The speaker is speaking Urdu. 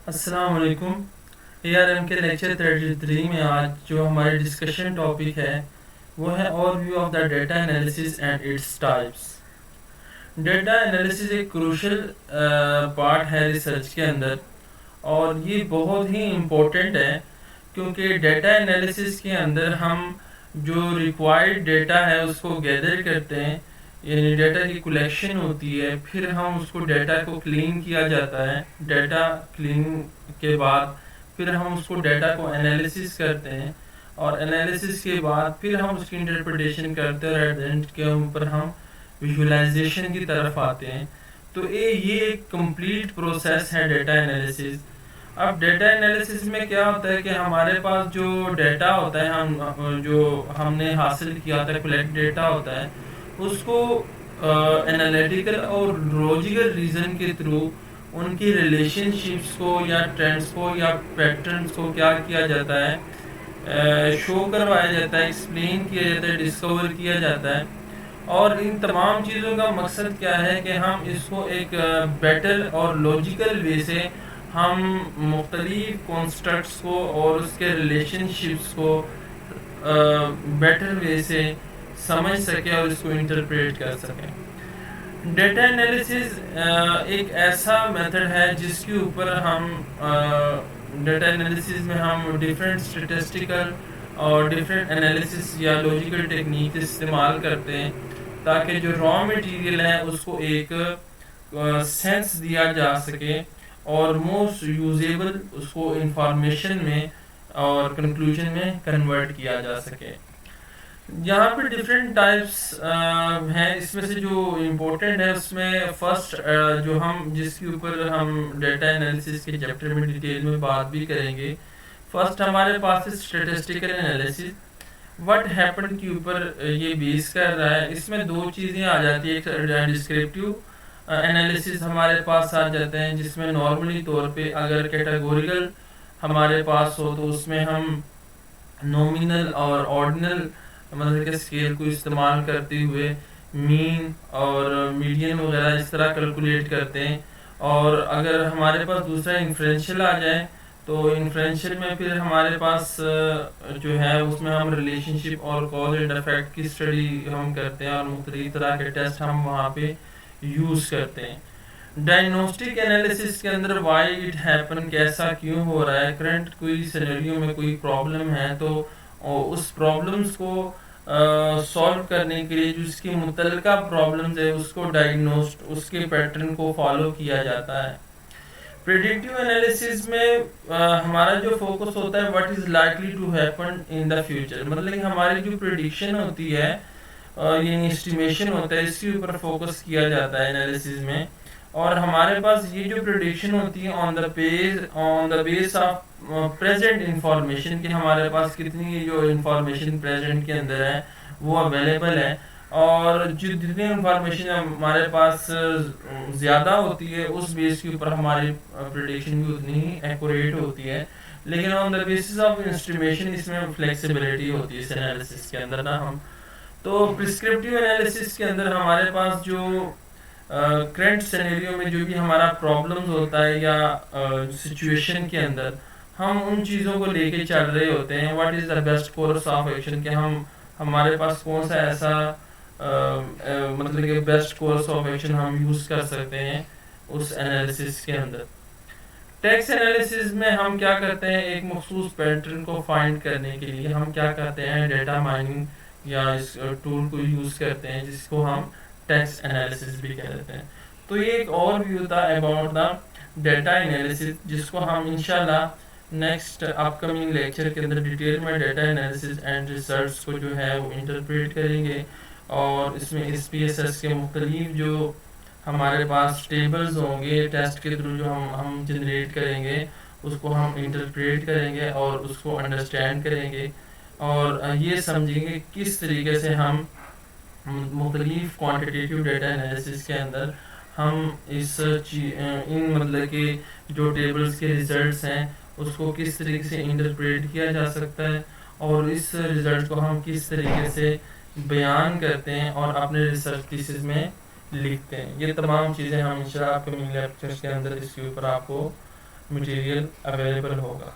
السلام علیکم۔ اے آر ایم کے لیکچر 33 میں آج جو ہماری ڈسکشن ٹاپک ہے وہ ہے overview of the data analysis and its types. Data analysis ایک کروشل پارٹ ہے ریسرچ کے اندر، اور یہ بہت ہی امپورٹنٹ ہے کیونکہ ڈیٹا انالیسز کے اندر ہم جو ریکوائرڈ ڈیٹا ہے اس کو گیدر کرتے ہیں، یعنی ڈیٹا کی کلیکشن ہوتی ہے، پھر ہم اس کو ڈیٹا کو کلین کیا جاتا ہے، ڈیٹا کلین کے بعد پھر ہم اس کو ڈیٹا کو انالیسس کرتے ہیں، اور انالیسس کے بعد پھر ہم اس کی انٹرپریٹیشن کرتے ہیں، اور ایٹ اینڈ کے اوپر ہم ویژولائزیشن کی طرف آتے ہیں۔ تو یہ ایک کمپلیٹ پروسیس ہے ڈیٹا انالیسس۔ اب ڈیٹا انالیسس میں کیا ہوتا ہے کہ ہمارے پاس جو ڈیٹا ہوتا ہے، جو ہم نے حاصل کیا ہوتا ہے، کلیکٹ ڈیٹا ہوتا ہے، اس کو انالیٹیکل اور لوجیکل ریزن کے تھرو ان کی ریلیشن شپس کو یا ٹرینڈس کو یا پیٹرنس کو کیا جاتا ہے، شو کروایا جاتا ہے، ایکسپلین کیا جاتا ہے، ڈسکور کیا جاتا ہے۔ اور ان تمام چیزوں کا مقصد کیا ہے کہ ہم اس کو ایک بیٹر اور لوجیکل وے سے ہم مختلف کانسٹرکٹس کو اور اس کے ریلیشن شپس کو بیٹر وے سے سمجھ سکیں اور اس کو انٹرپریٹ کر سکیں۔ ڈیٹا انالیسز ایک ایسا میتھڈ ہے جس کے اوپر ہم ڈیٹا انالیسز میں ہم ڈیفرنٹ اسٹیٹسٹیکل اور ڈیفرنٹ انالیسز یا لوجیکل ٹیکنیک استعمال کرتے ہیں تاکہ جو را مٹیریل ہے اس کو ایک سینس دیا جا سکے اور موسٹ یوزیبل اس کو انفارمیشن میں اور کنکلوژن میں کنورٹ کیا جا سکے۔ یہاں پہ ڈفرینٹ ٹائپس ہیں، اس میں سے جو امپورٹنٹ ہے اس میں فرسٹ جو ہم جس کے اوپر ہم ڈیٹا انالیسس کے چیپٹر میں ڈیٹیل میں بات بھی کریں گے، فرسٹ ہمارے پاس اسٹیٹسٹیکل انالیسس۔ وٹ ہیپن کے اوپر یہ بیس کر رہا ہے، اس میں دو چیزیں آ جاتی ہیں، ایک ڈسکرپٹیو انالیسس ہمارے پاس آ جاتے ہیں جس میں نارملی طور پہ اگر کیٹیگوریکل ہمارے پاس ہو تو اس میں ہم نومینل اور آرڈینل مطلب کہ اسکیل کو استعمال کرتے ہوئے مین اور میڈین وغیرہ اس طرح کیلکولیٹ کرتے ہیں، اور اگر ہمارے پاس دوسرا انفرینشیل آ جائے تو انفرینشیل میں پھر ہمارے پاس جو ہے اس میں ہم ریلیشن شپ اور کاز اینڈ افیکٹ کی اسٹڈی ہم کرتے ہیں، اور مختلف طرح کے ٹیسٹ ہم وہاں پہ یوز کرتے ہیں۔ ڈائگنوسٹک انالیسس کے اندر وائی اٹ ہیپن، کیسا کیوں ہو رہا ہے، کرنٹ کوئی سینیریو میں کوئی پرابلم ہے تو اس پرابلمس کو سالو کرنے کے لیے جو اس کی متعلقہ پرابلمز ہے اس کو ڈائگنوسٹ، اس کے پیٹرن کو فالو کیا جاتا ہے۔ پریڈکٹیو انالیسس میں ہمارا جو فوکس ہوتا ہے what is likely to happen in the future, مطلب ہماری جو پریڈکشن ہوتی ہے یعنی اسٹیمیشن ہوتا ہے، اس کے اوپر فوکس کیا جاتا ہے انالیسس میں۔ اور ہمارے پاس یہ جو پریڈکشن ہوتی ہے آن دا بیس آف پریزنٹ انفارمیشن، کہ ہمارے پاس کتنی جو انفارمیشن پریزنٹ کے اندر ہے وہ اویلیبل ہے، اور جتنی انفارمیشن ہمارے پاس زیادہ ہوتی ہے اس بیس کے اوپر ہماری پریڈکشن بھی اتنی ہی ایکوریٹ ہوتی ہے، لیکن آن دا بیسس آف انسٹیمیشن اس میں فلیکسیبلٹی ہوتی ہے اس انالیسس کے اندر نا ہم۔ تو پرسکرپٹیو انالیسس کے اندر ہمارے پاس جو کرنٹ سینیریو میں جو بھی ہمارا پرابلمز ہوتا ہے یا سچویشن کے اندر ہم ان چیزوں کو لے کے چل رہے ہوتے ہیں، what is the best course of action, کہ ہمارے پاس کون سا ایسا مطلب کہ بیسٹ کورس آف ایکشن ہم یوز کر سکتے ہیں اس انالیسس کے اندر۔ ٹیکسٹ انالیسس میں ہم کیا کرتے ہیں، ایک مخصوص پیٹرن کو فائنڈ کرنے کے لیے ہم کیا کرتے ہیں، ڈیٹا مائننگ یا اس ٹول کو یوز کرتے ہیں جس کو ہم ٹیکسٹ انالیسس بھی کہتے ہیں۔ تو یہ ایک اور ویو تھا اباؤٹ دا ڈیٹا انالیسس، جس کو ہم انشاءاللہ نیکسٹ اپ کمنگ لیکچر کے اندر ڈیٹیل میں ڈیٹا انالیسس اینڈ ریسرچ کو جو ہے وہ انٹرپریٹ کریں گے، اور اس میں ایس پی ایس ایس کے مختلف جو ہمارے پاس ٹیبلز ہوں گے ٹیسٹ کے تھرو جو ہم جنریٹ کریں گے اس کو ہم انٹرپریٹ کریں گے اور اس کو انڈرسٹینڈ کریں گے، اور یہ سمجھیں گے کس طریقے سے ہم مختلف کوانٹیٹیو ڈیٹا انالیسس کے اندر ہم ان مطلب کہ جو ٹیبلز کے ریزلٹس ہیں اس کو کس طریقے سے انٹرپریٹ کیا جا سکتا ہے، اور اس ریزلٹ کو ہم کس طریقے سے بیان کرتے ہیں اور اپنے ریسرچ تھیسس میں لکھتے ہیں۔ یہ تمام چیزیں ہم انشاءاللہ اپکمنگ لیکچرز کے اندر اس کے اوپر آپ کو مٹیریل اویلیبل ہوگا.